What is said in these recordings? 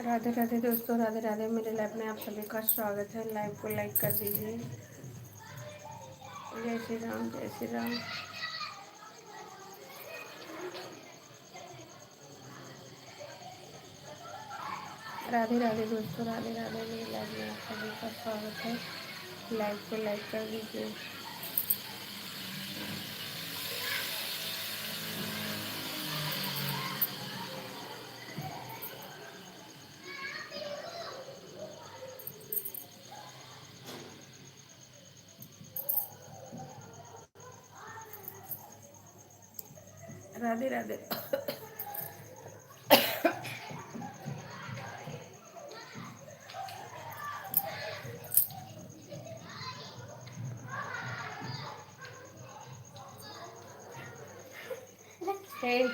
राधे राधे दोस्तों, राधे राधे। मेरे लाइव में आप सभी का स्वागत है। लाइव को लाइक कर दीजिए। जय श्री राम, जय श्री राम। राधे राधे दोस्तों, राधे राधे। मेरे लाइव में आप सभी का स्वागत है। लाइव को लाइक कर दीजिए। राधे राधे।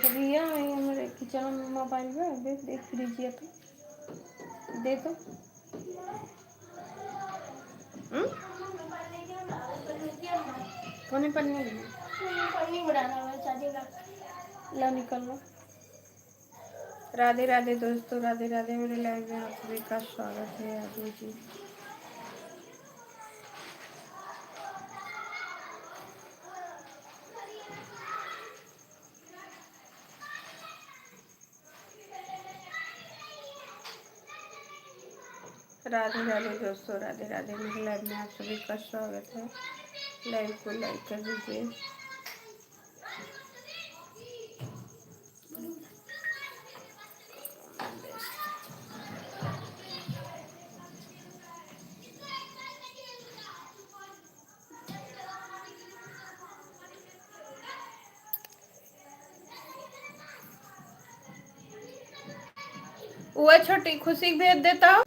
भैया हमारे किचन में मोबाइल में देख देख लीजिए तो दे दो। कोने पन्नी पन्नी बनाना है शादी का। ला निकल लो। राधे राधे दोस्तों, राधे राधे। मेरे लाइव में आप सभी का स्वागत है। यादव जी, राधे राधे दोस्तों, राधे राधे। मेरे लाइव में आप सभी का स्वागत है। लाइव को लाइक कर दीजिए। वो छोटी खुशी भेज देता।